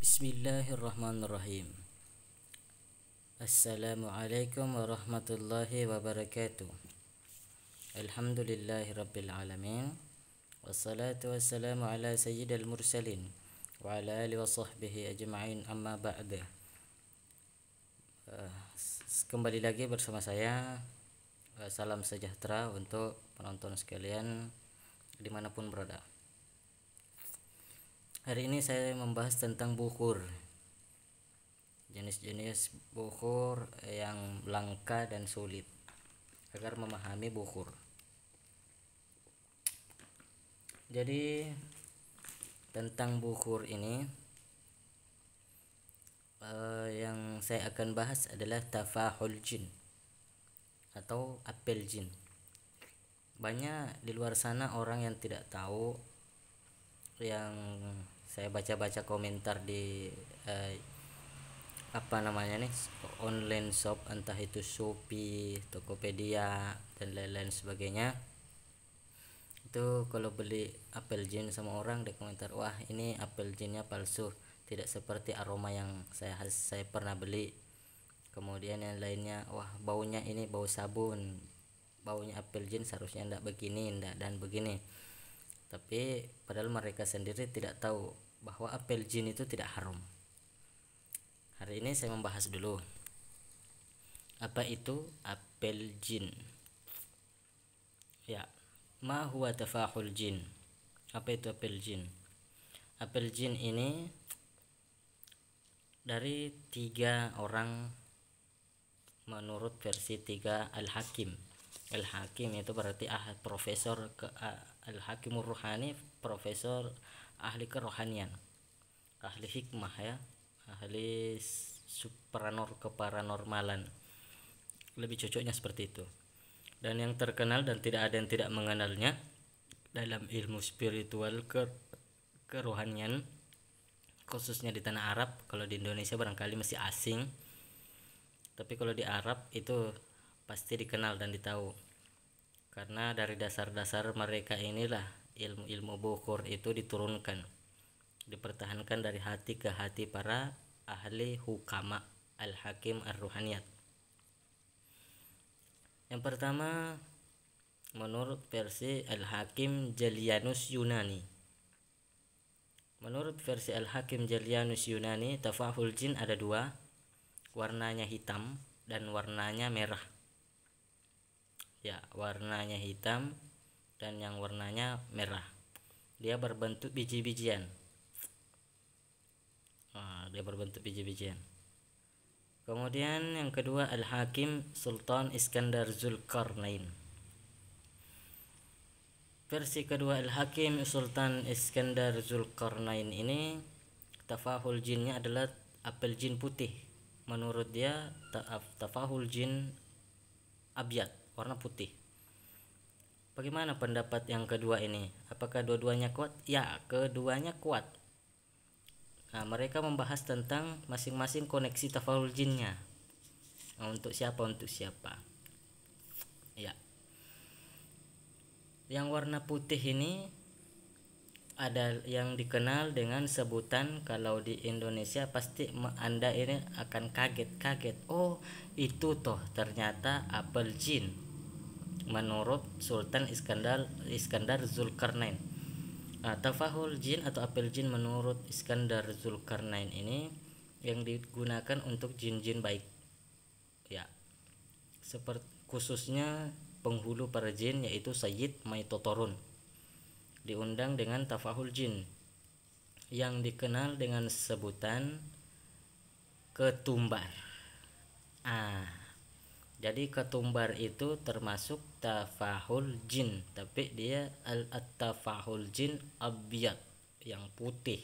Bismillahirrahmanirrahim. Assalamualaikum warahmatullahi wabarakatuh. Alhamdulillahi rabbil alamin. Wassalatu wassalamu ala sayyidil mursalin wa ala alihi wa sahbihi ajma'in, amma ba'd. Kembali lagi bersama saya. Salam sejahtera untuk penonton sekalian dimanapun berada. Hari ini saya membahas tentang bukhur, jenis-jenis bukhur yang langka dan sulit agar memahami bukhur. Jadi tentang bukhur ini yang saya akan bahas adalah tafahul jin atau apel jin. Banyak di luar sana orang yang tidak tahu, yang saya baca-baca komentar di online shop, entah itu Shopee, Tokopedia dan lain-lain sebagainya. Itu kalau beli apel jin sama orang di komentar, wah ini apel jinnya palsu, tidak seperti aroma yang saya pernah beli. Kemudian yang lainnya, wah baunya ini bau sabun, baunya apel jin seharusnya ndak begini, ndak dan begini. Tapi padahal mereka sendiri tidak tahu bahwa apel jin itu tidak haram. Hari ini saya membahas dulu apa itu apel jin. Ya, ma huwa tafahul jin? Apa itu apel jin? Apel jin ini dari 3 orang menurut versi 3 Al-Hakim. Al-Hakim itu berarti profesor Al-Hakimur Ruhani, profesor ahli kerohanian, ahli hikmah ya, ahli keparanormalan, lebih cocoknya seperti itu. Dan yang terkenal dan tidak ada yang tidak mengenalnya dalam ilmu spiritual kerohanian, khususnya di tanah Arab. Kalau di Indonesia barangkali masih asing, tapi kalau di Arab itu pasti dikenal dan ditahu, karena dari dasar-dasar mereka inilah ilmu bukhur itu diturunkan, dipertahankan dari hati ke hati para ahli hukama al-hakim ar-ruhaniyat. Yang pertama, menurut versi Al-Hakim Jalianus Yunani. Menurut versi Al-Hakim Jalianus Yunani, tafahul jin ada 2, warnanya hitam dan warnanya merah. Ya, warnanya hitam dan yang warnanya merah. Dia berbentuk biji-bijian. Kemudian yang kedua, Al-Hakim Sultan Iskandar Zulkarnain. Versi kedua Al-Hakim Sultan Iskandar Zulkarnain ini, tafahul jinnya adalah apel jin putih. Menurut dia tafahul jin abyad, warna putih. Bagaimana pendapat yang kedua ini? Apakah dua-duanya kuat? Ya, keduanya kuat. Nah, mereka membahas tentang masing-masing koneksi tafahul jinnya. Nah, untuk siapa ya. Yang warna putih ini ada yang dikenal dengan sebutan, kalau di Indonesia pasti Anda ini akan kaget. Oh, itu toh ternyata apel jin menurut Sultan Iskandar Zulkarnain. Tafahul jin atau apel jin menurut Iskandar Zulkarnain ini yang digunakan untuk jin-jin baik. Ya. Seperti khususnya penghulu para jin, yaitu Sayyid Maitotorun, diundang dengan tafahul jin yang dikenal dengan sebutan ketumbar. Jadi ketumbar itu termasuk tafahul jin, tapi dia tafahul jin abyad, yang putih,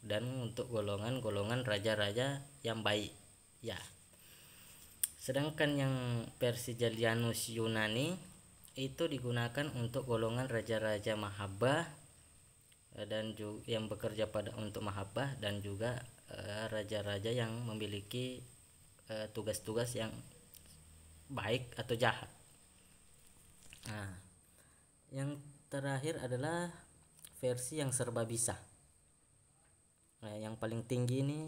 dan untuk golongan raja-raja yang baik ya. Sedangkan yang versi Jalianus Yunani itu digunakan untuk golongan raja-raja mahabbah dan juga yang bekerja untuk mahabbah, dan juga raja-raja yang memiliki tugas-tugas yang baik atau jahat. Yang terakhir adalah versi yang serba bisa. Nah, yang paling tinggi ini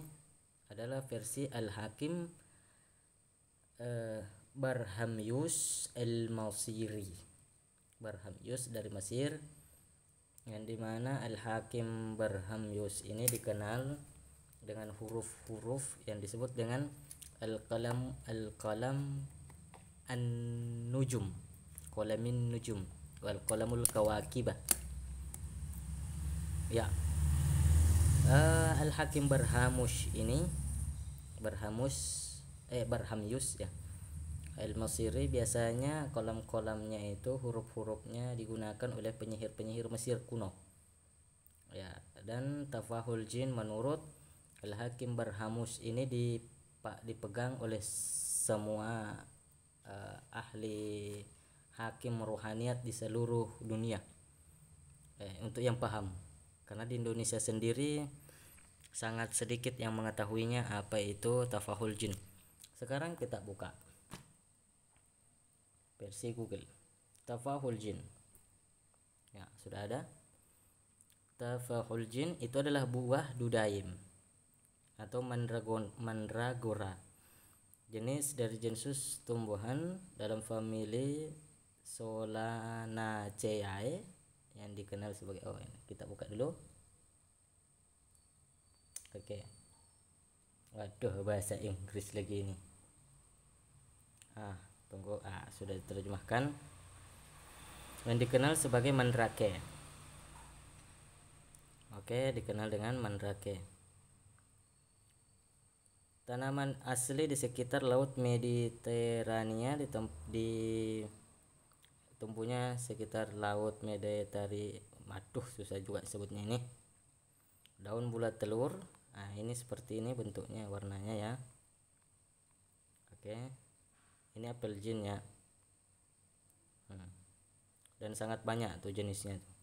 adalah versi Al-Hakim Barhamyus Al-Masiri. Barhamyus dari Mesir, yang dimana Al-Hakim Barhamyus ini dikenal dengan huruf-huruf yang disebut dengan Al-Qalam An-Nujum, Qalamin Nujum, wal Qalamul Kawakibah. Ya, Al-Hakim Barhamyus ini Barhamyus ya, Al-Masiri, biasanya kolam-kolamnya itu huruf-hurufnya digunakan oleh penyihir-penyihir Mesir kuno. Ya, dan tafahul jin menurut Al-Hakim Barhamyus ini dipegang oleh semua ahli hakim rohaniat di seluruh dunia. Untuk yang paham, karena di Indonesia sendiri sangat sedikit yang mengetahuinya apa itu tafahul jin. Sekarang kita buka versi Google tafahul jin. Ya, sudah ada. Tafahul jin itu adalah buah dudaim atau mandragora, jenis dari genus tumbuhan dalam famili Solanaceae yang dikenal sebagai ini kita buka dulu. Oke. Waduh, bahasa Inggris lagi ini. Tunggu, sudah diterjemahkan. Yang dikenal sebagai mandrake. Oke, dikenal dengan mandrake. Tanaman asli di sekitar laut Mediterania, tumbuhnya sekitar laut Mediterania. Aduh, susah juga sebutnya ini. Daun bulat telur. Ini seperti ini bentuknya, warnanya ya. Oke. Ini apel jin ya. Dan sangat banyak tuh jenisnya tuh.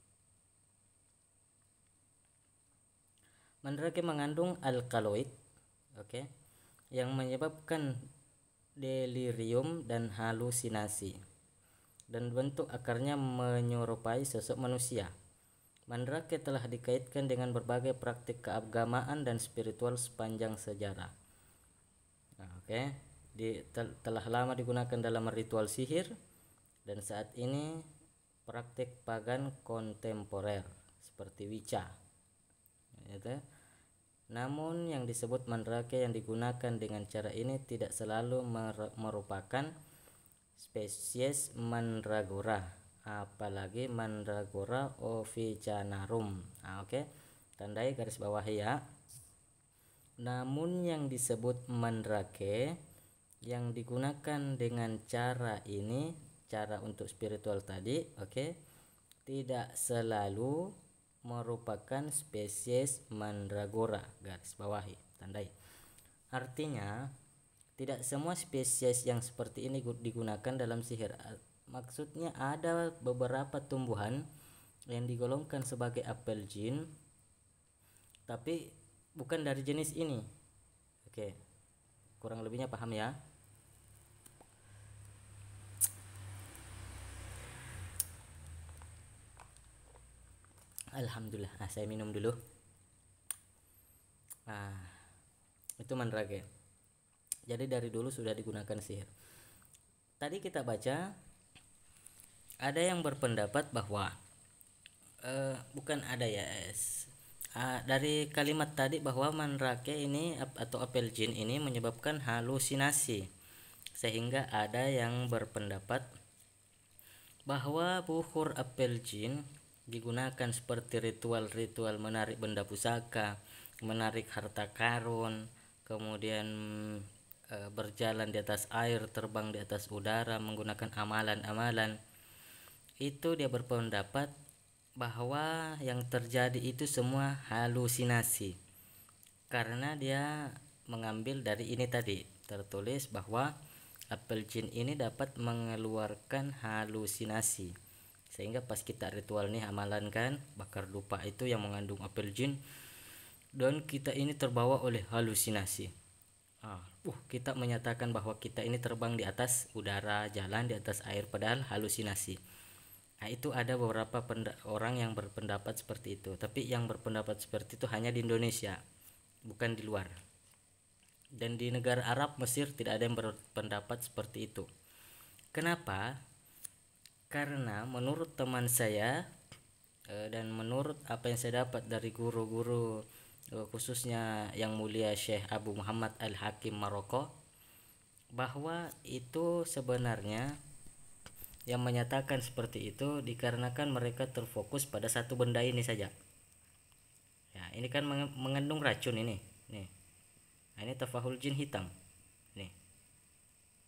Mandrake mengandung alkaloid, yang menyebabkan delirium dan halusinasi, dan bentuk akarnya menyerupai sosok manusia. Mandrake telah dikaitkan dengan berbagai praktik keagamaan dan spiritual sepanjang sejarah. Telah lama digunakan dalam ritual sihir dan saat ini praktik pagan kontemporer seperti Wicca. Namun yang disebut mandrake yang digunakan dengan cara ini tidak selalu merupakan spesies mandragora, apalagi Mandragora officinarum. Tandai garis bawah ya. Namun yang disebut mandrake yang digunakan dengan cara ini, cara untuk spiritual tadi, tidak selalu merupakan spesies mandragora, garis bawahi, tandai. Artinya tidak semua spesies yang seperti ini digunakan dalam sihir. Maksudnya ada beberapa tumbuhan yang digolongkan sebagai apel jin tapi bukan dari jenis ini. Kurang lebihnya paham ya. Alhamdulillah. Saya minum dulu. Itu mandrake. Jadi dari dulu sudah digunakan sihir. Tadi kita baca ada yang berpendapat bahwa bukan ada ya, dari kalimat tadi bahwa mandrake ini atau apel jin ini menyebabkan halusinasi, sehingga ada yang berpendapat bahwa bukur apel jin digunakan seperti ritual-ritual menarik benda pusaka, menarik harta karun, kemudian berjalan di atas air, terbang di atas udara menggunakan amalan-amalan. Itu dia berpendapat bahwa yang terjadi itu semua halusinasi, karena dia mengambil dari ini tadi tertulis bahwa apel jin ini dapat mengeluarkan halusinasi, sehingga pas kita ritual nih amalan kan bakar dupa itu yang mengandung apel jin, dan kita ini terbawa oleh halusinasi. Kita menyatakan bahwa kita ini terbang di atas udara, jalan di atas air, padahal halusinasi. Itu ada beberapa orang yang berpendapat seperti itu, tapi yang berpendapat seperti itu hanya di Indonesia. bukan di luar. Dan di negara Arab, Mesir, tidak ada yang berpendapat seperti itu. Kenapa? Karena menurut teman saya dan menurut apa yang saya dapat dari guru-guru, khususnya yang mulia Syekh Abu Muhammad Al-Hakim Maroko, bahwa itu sebenarnya yang menyatakan seperti itu dikarenakan mereka terfokus pada satu benda ini saja. Ya, ini kan mengandung racun ini. Nih. Nah, ini tafahul jin hitam. Nih.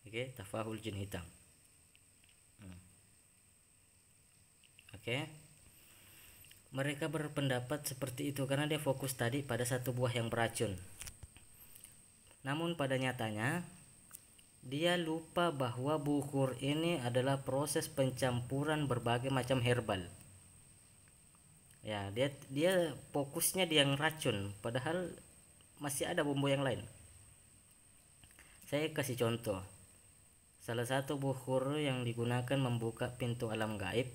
Oke, tafahul jin hitam. Oke. Mereka berpendapat seperti itu karena dia fokus tadi pada satu buah yang beracun. Namun pada nyatanya dia lupa bahwa bukhur ini adalah proses pencampuran berbagai macam herbal. Ya, dia fokusnya di yang racun, padahal masih ada bumbu yang lain. Saya kasih contoh. Salah satu bukhur yang digunakan membuka pintu alam gaib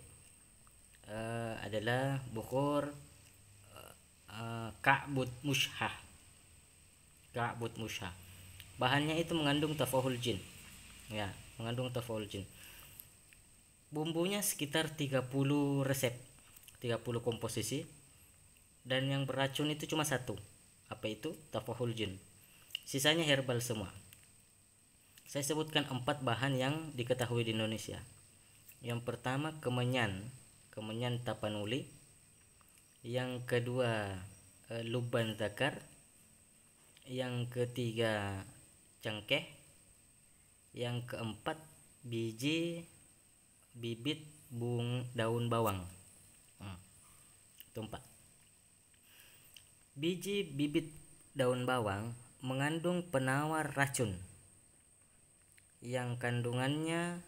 adalah bukhur Ka'but Mushah. Ka'but Mushah. Bahannya itu mengandung tafahul jin. Ya, mengandung tafahul jin. Bumbunya sekitar 30 resep, 30 komposisi. Dan yang beracun itu cuma satu. Apa itu? Tafahul jin. Sisanya herbal semua. Saya sebutkan 4 bahan yang diketahui di Indonesia. Yang pertama kemenyan tapanuli. Yang kedua luban zakar. Yang ketiga cengkeh. Yang keempat biji bibit daun bawang. Itu 4. Biji bibit daun bawang mengandung penawar racun yang kandungannya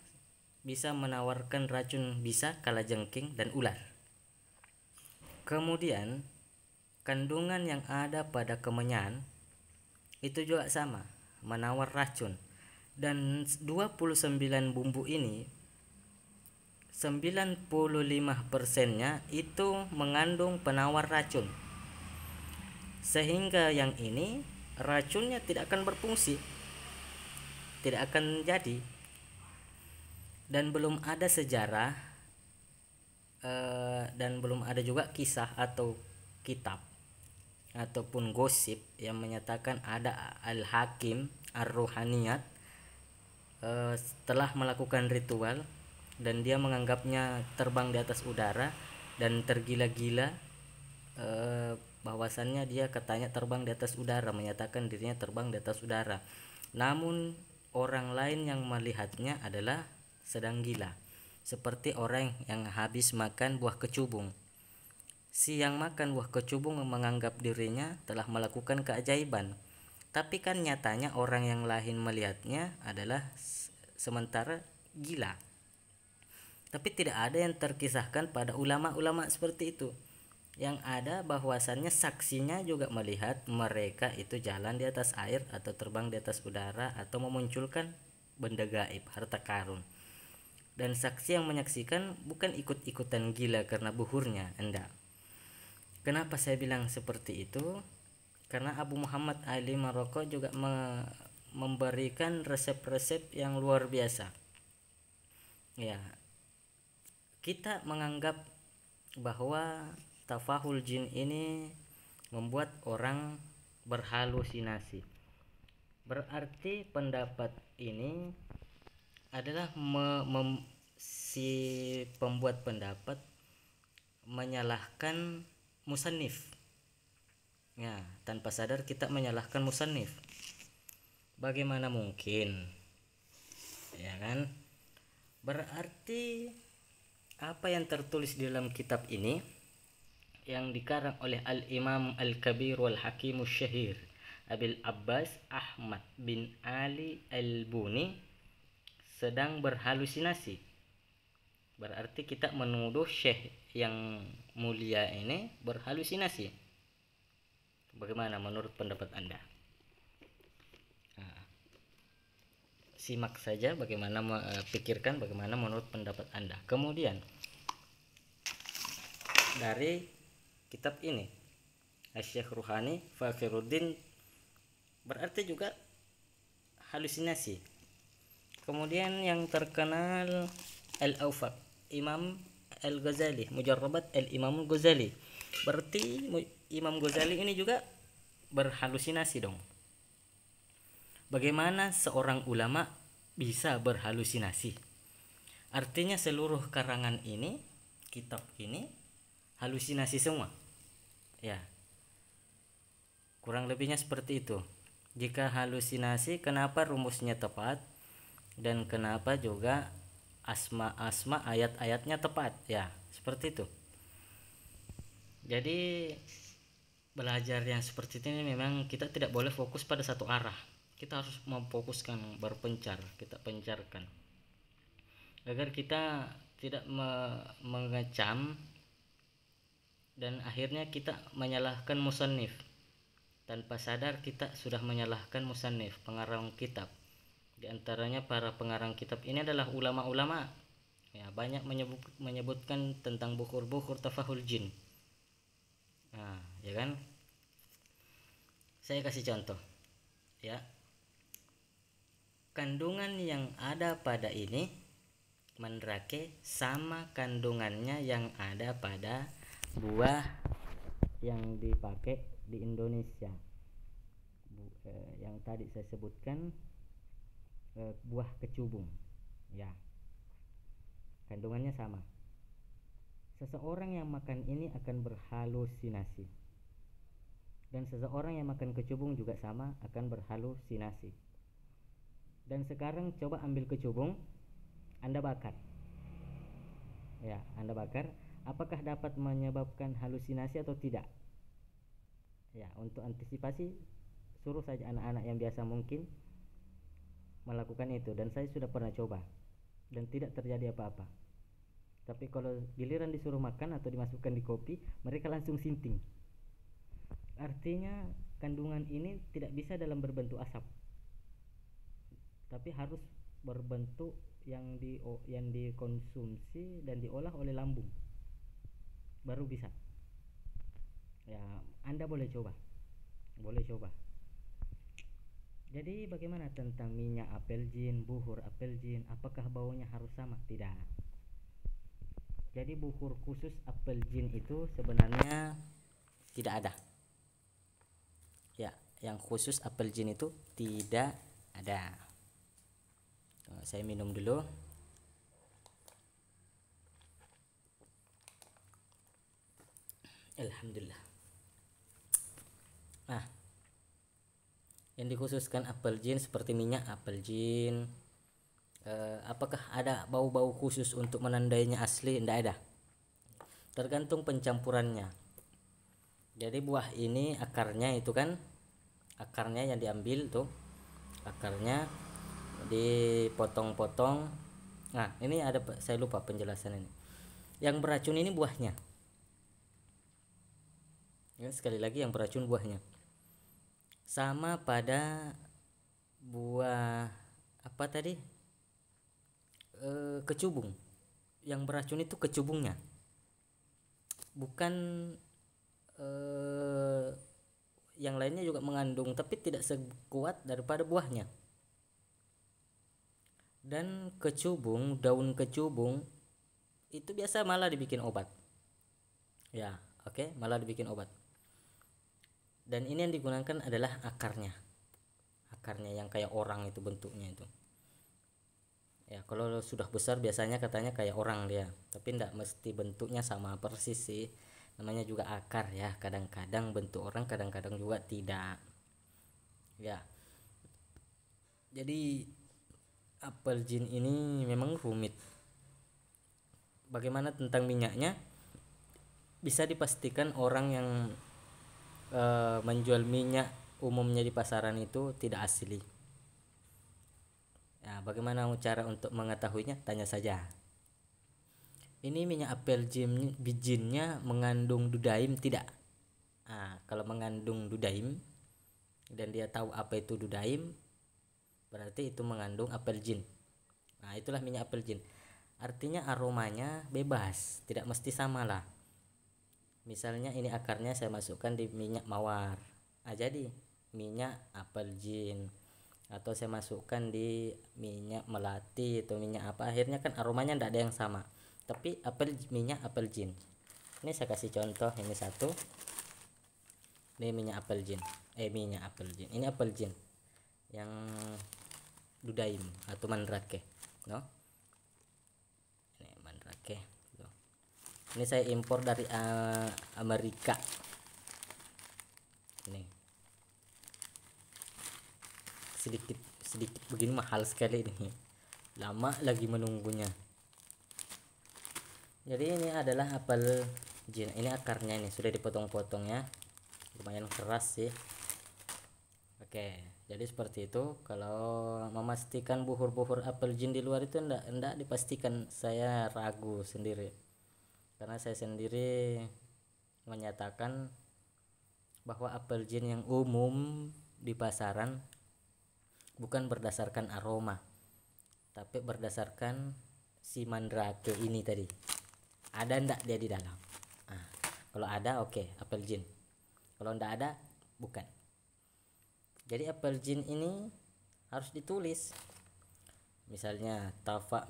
bisa menawarkan racun bisa kalajengking dan ular. Kemudian kandungan yang ada pada kemenyan itu juga sama, menawar racun. Dan 29 bumbu ini 95%-nya itu mengandung penawar racun. Sehingga yang ini racunnya tidak akan berfungsi, tidak akan jadi. Dan belum ada sejarah dan belum ada juga kisah atau kitab ataupun gosip yang menyatakan ada al-hakim ar-ruhaniyat setelah melakukan ritual dan dia menganggapnya terbang di atas udara dan tergila-gila, bahwasannya dia katanya terbang di atas udara, menyatakan dirinya terbang di atas udara. Namun orang lain yang melihatnya adalah sedang gila, seperti orang yang habis makan buah kecubung. Si yang makan buah kecubung menganggap dirinya telah melakukan keajaiban, tapi kan nyatanya orang yang lain melihatnya adalah sementara gila. Tapi tidak ada yang terkisahkan pada ulama-ulama seperti itu. Yang ada bahwasannya saksinya juga melihat mereka itu jalan di atas air atau terbang di atas udara atau memunculkan benda gaib, harta karun. Dan saksi yang menyaksikan bukan ikut-ikutan gila karena buhurnya, enggak. Kenapa saya bilang seperti itu? Karena Abu Muhammad Ali Maroko juga memberikan resep-resep yang luar biasa. Ya, kita menganggap bahwa tafahul jin ini membuat orang berhalusinasi. Berarti pendapat ini adalah si pembuat pendapat menyalahkan musannif. Ya, tanpa sadar kita menyalahkan musannif. Bagaimana mungkin? Ya kan? Berarti apa yang tertulis di dalam kitab ini yang dikarang oleh Al-Imam Al-Kabir wal Hakim Syahir Abil Abbas Ahmad bin Ali Al-Buni sedang berhalusinasi. Berarti kita menuduh Syekh yang mulia ini berhalusinasi. Bagaimana menurut pendapat Anda? Simak saja bagaimana pikirkan bagaimana menurut pendapat Anda. Kemudian dari kitab ini Syekh Ruhani Fakhiruddin, berarti juga halusinasi. Kemudian yang terkenal Al-Awfaq, Imam Al-Ghazali, Mujarrabat Al-Imam Al-Ghazali. Berarti Imam Ghazali ini juga berhalusinasi dong. Bagaimana seorang ulama bisa berhalusinasi? Artinya seluruh karangan ini, kitab ini halusinasi semua. Ya. Kurang lebihnya seperti itu. Jika halusinasi, kenapa rumusnya tepat dan kenapa juga asma-asma ayat-ayatnya tepat? Ya, seperti itu. Jadi belajar yang seperti ini memang kita tidak boleh fokus pada satu arah. Kita harus memfokuskan, berpencar, kita pencarkan agar kita tidak mengecam dan akhirnya kita menyalahkan musannif. Tanpa sadar kita sudah menyalahkan musannif, pengarang kitab. Di antaranya para pengarang kitab ini adalah ulama-ulama. Ya, banyak menyebutkan tentang bukhur-bukhur tafahul jin. Nah, ya kan? Saya kasih contoh. Ya. Kandungan yang ada pada ini mandrake sama kandungannya yang ada pada buah yang dipakai di Indonesia. Yang tadi saya sebutkan buah kecubung. Ya. Kandungannya sama. Seseorang yang makan ini akan berhalusinasi. Dan seseorang yang makan kecubung juga sama, akan berhalusinasi. Dan sekarang coba ambil kecubung, Anda bakar. Ya, Anda bakar, apakah dapat menyebabkan halusinasi atau tidak? Ya, untuk antisipasi suruh saja anak-anak yang biasa mungkin melakukan itu, dan saya sudah pernah coba dan tidak terjadi apa-apa. Tapi kalau giliran disuruh makan atau dimasukkan di kopi, mereka langsung sinting. Artinya kandungan ini tidak bisa dalam berbentuk asap, tapi harus berbentuk yang dikonsumsi dan diolah oleh lambung, baru bisa. Ya, Anda boleh coba. Jadi bagaimana tentang minyak apel jin, buhur apel jin? Apakah baunya harus sama? Tidak. Jadi buhur khusus apel jin itu sebenarnya tidak ada. Ya, yang khusus apel jin itu tidak ada. Saya minum dulu. Alhamdulillah. Nah, yang dikhususkan apel jin seperti minyak apel jin, apakah ada bau-bau khusus untuk menandainya asli? Tidak ada. Tergantung pencampurannya. Jadi buah ini akarnya itu kan, akarnya yang diambil tuh, akarnya dipotong-potong. Nah, ini ada, saya lupa penjelasan ini. Yang beracun ini buahnya. Ya, sekali lagi yang beracun buahnya. Sama pada buah apa tadi? Kecubung. Yang beracun itu kecubungnya. Bukan yang lainnya juga mengandung, tapi tidak sekuat daripada buahnya. Dan kecubung, daun kecubung itu biasa malah dibikin obat. Ya, oke, malah dibikin obat. Dan ini yang digunakan adalah akarnya. Akarnya yang kayak orang itu bentuknya itu. Ya, kalau sudah besar biasanya katanya kayak orang dia, tapi tidak mesti bentuknya sama persis sih. Namanya juga akar ya, kadang-kadang bentuk orang, kadang-kadang juga tidak. Ya. Jadi apel jin ini memang rumit. Bagaimana tentang minyaknya? Bisa dipastikan orang yang menjual minyak umumnya di pasaran itu tidak asli. Ya, bagaimana cara untuk mengetahuinya? Tanya saja. Ini minyak apel jin bijinnya mengandung dudaim tidak? Nah, kalau mengandung dudaim dan dia tahu apa itu dudaim, berarti itu mengandung apel jin. Nah, itulah minyak apel jin. Artinya aromanya bebas, tidak mesti sama lah. Misalnya ini akarnya saya masukkan di minyak mawar, jadi minyak apel jin. Atau saya masukkan di minyak melati atau minyak apa, akhirnya kan aromanya tidak ada yang sama, tapi minyak apel jin. Ini saya kasih contoh, ini satu, ini minyak apel jin, ini apel jin yang dudaim atau mandrake, no? Ini mandrake. Ini saya impor dari Amerika. Ini sedikit begini mahal sekali ini, lama lagi menunggunya. Jadi ini adalah apel jin. Ini akarnya, ini sudah dipotong-potong ya, lumayan keras sih. Oke, jadi seperti itu. Kalau memastikan buhur-buhur apel jin di luar itu enggak dipastikan, saya ragu sendiri. Karena saya sendiri menyatakan bahwa apel jin yang umum di pasaran bukan berdasarkan aroma, tapi berdasarkan si mandrake ini tadi. Ada ndak dia di dalam? Kalau ada, oke, apel jin. Kalau ndak ada, bukan. Jadi apel jin ini harus ditulis. Misalnya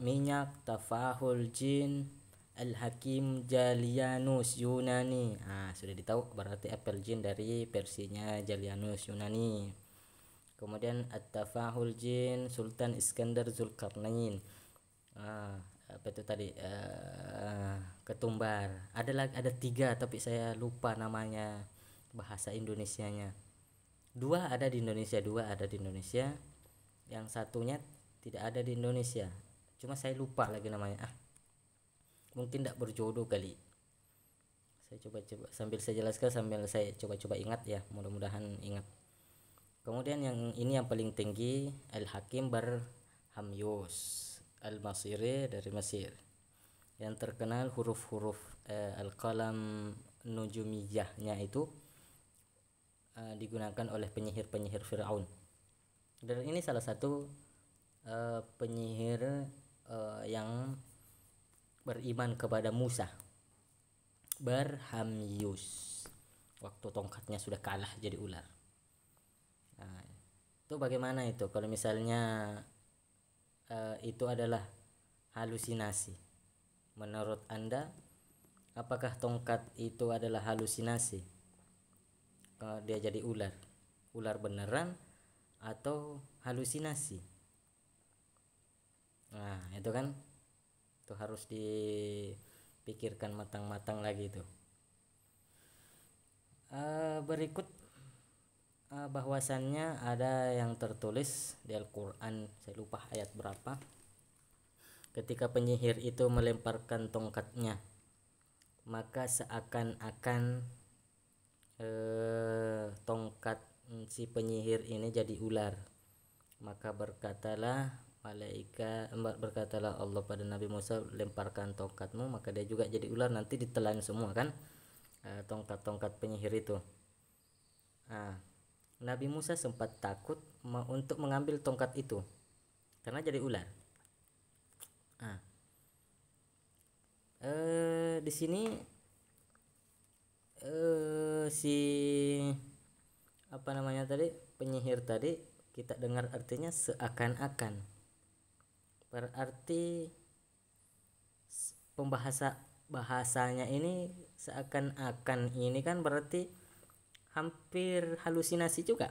minyak tafahul jin Al-Hakim Jalianus Yunani. Sudah ditahu berarti apel jin dari versinya Jalianus Yunani. Kemudian At-Tafahul Jin Sultan Iskandar Zulkarnain. Apa itu tadi? Ketumbar. Ada 3 tapi saya lupa namanya bahasa Indonesianya. 2 ada di Indonesia. Yang satunya tidak ada di Indonesia. Cuma saya lupa lagi namanya. Mungkin tidak berjodoh kali. Saya coba sambil saya jelaskan, sambil saya coba ingat ya, mudah-mudahan ingat. Kemudian yang ini yang paling tinggi, Al-Hakim Barhamyus Al-Masiri dari Mesir. Yang terkenal huruf-huruf Al-Qalam Nujumiyahnya itu digunakan oleh penyihir-penyihir Firaun. Dan ini salah satu penyihir yang beriman kepada Musa, Barhamyus, waktu tongkatnya sudah kalah jadi ular. Itu bagaimana itu kalau misalnya itu adalah halusinasi? Menurut Anda, apakah tongkat itu adalah halusinasi? Kalau dia jadi ular beneran atau halusinasi? Itu kan itu harus dipikirkan matang-matang lagi tuh. Berikut bahwasannya ada yang tertulis di Al-Quran, saya lupa ayat berapa, ketika penyihir itu melemparkan tongkatnya, maka seakan-akan tongkat si penyihir ini jadi ular. Maka berkatalah Allah pada Nabi Musa, lemparkan tongkatmu, maka dia juga jadi ular, nanti ditelan semua kan tongkat-tongkat penyihir itu. Nabi Musa sempat takut untuk mengambil tongkat itu karena jadi ular. Di sini si apa namanya tadi, penyihir tadi, kita dengar artinya seakan-akan, berarti bahasanya ini seakan-akan ini kan berarti hampir halusinasi juga,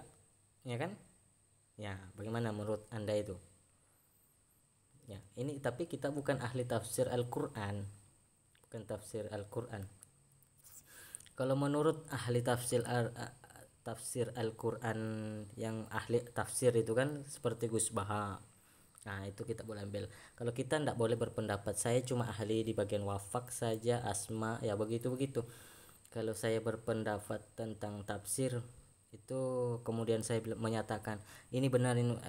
ya kan? Ya, bagaimana menurut Anda itu? Ya, ini tapi kita bukan ahli tafsir Al-Quran, Kalau menurut ahli tafsir Al-Quran, yang ahli tafsir itu kan seperti Gus Baha. Itu kita boleh ambil. Kalau kita tidak boleh berpendapat, saya cuma ahli di bagian wafak saja, asma ya, begitu. Kalau saya berpendapat tentang tafsir itu kemudian saya menyatakan ini benar, ini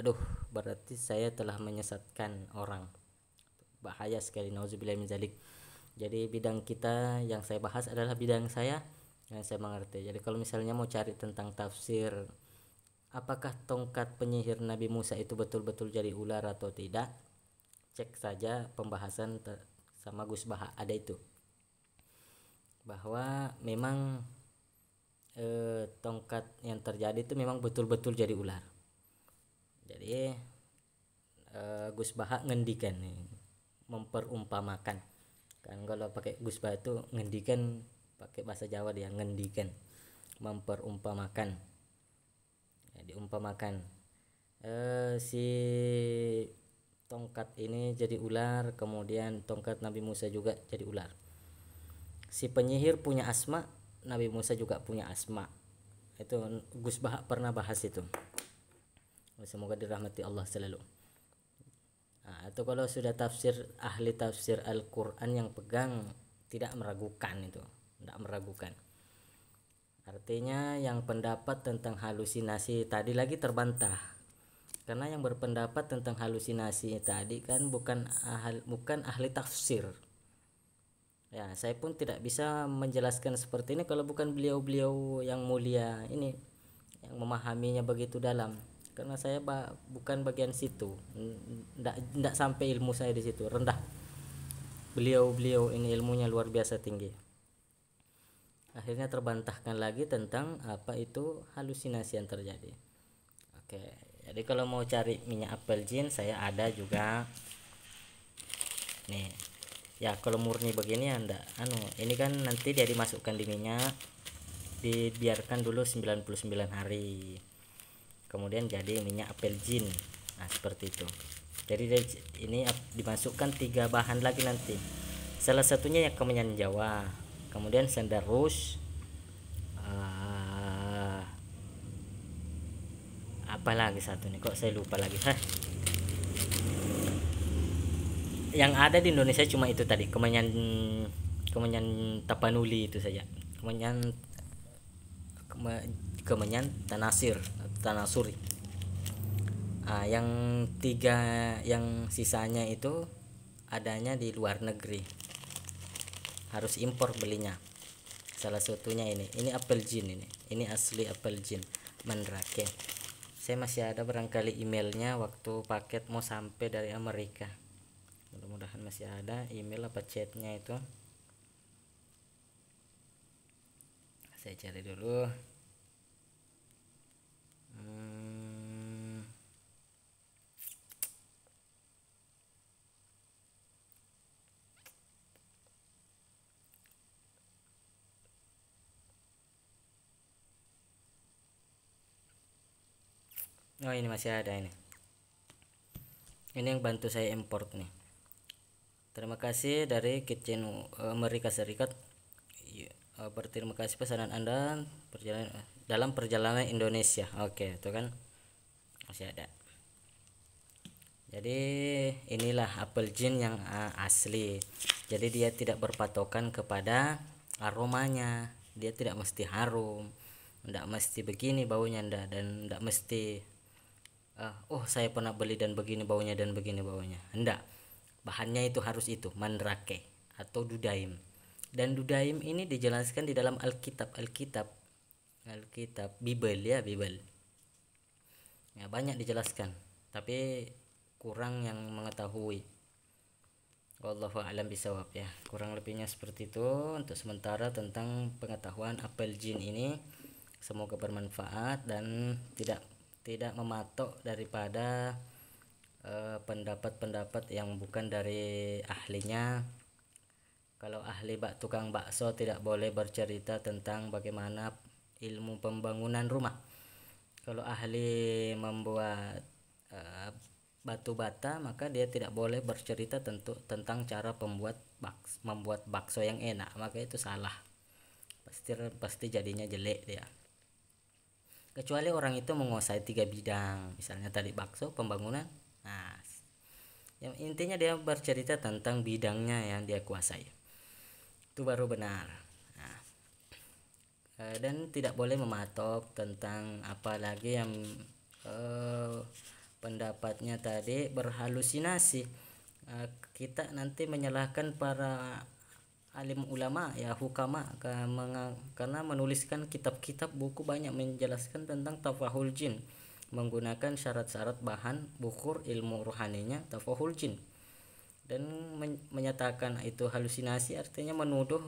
berarti saya telah menyesatkan orang, bahaya sekali, nauzubillah min zalik. Jadi bidang kita yang saya bahas adalah bidang saya yang saya mengerti. Jadi kalau misalnya mau cari tentang tafsir, apakah tongkat penyihir Nabi Musa itu betul-betul jadi ular atau tidak, cek saja pembahasan sama Gus Baha, ada itu. bahwa memang tongkat yang terjadi itu memang betul-betul jadi ular. Jadi Gus Bahak ngendikan nih, memperumpamakan kan, kalau pakai Gus Bahak itu ngendikan, pakai bahasa Jawa dia ngendikan, memperumpamakan ya, diumpamakan si tongkat ini jadi ular, kemudian tongkat Nabi Musa juga jadi ular. Si penyihir punya asma, Nabi Musa juga punya asma. Itu Gus Bahak pernah bahas itu. Semoga dirahmati Allah selalu. Nah, itu kalau sudah ahli tafsir Al-Quran yang pegang, tidak meragukan itu, tidak meragukan. Artinya yang pendapat tentang halusinasi tadi lagi terbantah, karena yang berpendapat tentang halusinasi tadi kan bukan ahli tafsir. Ya, saya pun tidak bisa menjelaskan seperti ini kalau bukan beliau-beliau yang mulia ini yang memahaminya begitu dalam, karena saya bukan bagian situ, tidak sampai ilmu saya di situ, rendah. Beliau-beliau ini ilmunya luar biasa tinggi. Akhirnya terbantahkan lagi tentang apa itu halusinasi yang terjadi. Oke, jadi kalau mau cari minyak apel jin saya ada juga nih ya. Kalau murni begini anda ini kan nanti dia dimasukkan di minyak, dibiarkan dulu 99 hari, kemudian jadi minyak apel jin. Nah seperti itu. Jadi ini dimasukkan 3 bahan lagi nanti, salah satunya ya kemenyan Jawa, kemudian sendarus, apa lagi satu nih, kok saya lupa lagi. Yang ada di Indonesia cuma itu tadi, kemenyan tapanuli itu saja, kemenyan tanasuri. Yang 3 yang sisanya itu adanya di luar negeri, harus impor belinya. Salah satunya ini apel jin, ini asli apel jin Mandrake. Saya masih ada barangkali emailnya waktu paket mau sampai dari Amerika, mudah-mudahan masih ada email apa chatnya itu. Saya cari dulu. Oh ini masih ada ini yang bantu saya import nih. Terima kasih dari Kitchen Amerika Serikat. Berterima kasih pesanan Anda dalam perjalanan Indonesia. Oke, itu kan masih ada. Jadi inilah apel jin yang asli. Jadi dia tidak berpatokan kepada aromanya. Dia tidak mesti harum, tidak mesti begini baunya, dan tidak mesti saya pernah beli dan begini baunya dan begini baunya. Enggak. Bahannya itu harus itu mandrake atau dudaim. Dan dudaim ini dijelaskan di dalam Alkitab Bible ya, Bible. Ya, banyak dijelaskan, tapi kurang yang mengetahui. Wallahu a'lam bisawab ya. Kurang lebihnya seperti itu untuk sementara tentang pengetahuan apel jin ini. Semoga bermanfaat dan tidak mematok daripada pendapat-pendapat yang bukan dari ahlinya. Kalau ahli tukang bakso tidak boleh bercerita tentang bagaimana ilmu pembangunan rumah. Kalau ahli membuat batu bata, maka dia tidak boleh bercerita tentang cara membuat bakso yang enak, maka itu salah. Pasti jadinya jelek dia. Kecuali orang itu menguasai 3 bidang, misalnya tadi bakso, pembangunan. Nah, yang intinya dia bercerita tentang bidangnya yang dia kuasai, itu baru benar. Nah, dan tidak boleh mematok tentang apalagi yang pendapatnya tadi berhalusinasi. Kita nanti menyalahkan para alim ulama ya, hukama, karena menuliskan kitab-kitab buku banyak menjelaskan tentang tafahul jin, menggunakan syarat-syarat bahan bukur ilmu rohaninya tafahul jin, dan menyatakan itu halusinasi artinya menuduh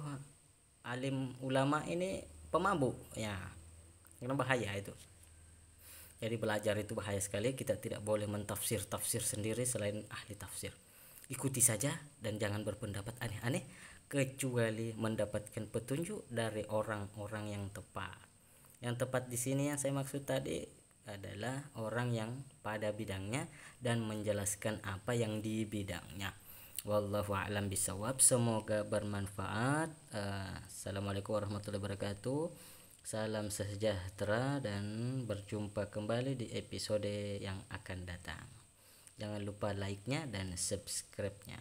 alim ulama ini pemabuk ya, karena bahaya itu. Jadi belajar itu bahaya sekali, kita tidak boleh mentafsir sendiri selain ahli tafsir. Ikuti saja dan jangan berpendapat aneh-aneh kecuali mendapatkan petunjuk dari orang-orang yang tepat. Yang tepat di sini yang saya maksud tadi adalah orang yang pada bidangnya dan menjelaskan apa yang di bidangnya. Wallahu a'lam bisawab. Semoga bermanfaat. Assalamualaikum warahmatullahi wabarakatuh. Salam sejahtera dan berjumpa kembali di episode yang akan datang. Jangan lupa like-nya dan subscribe-nya.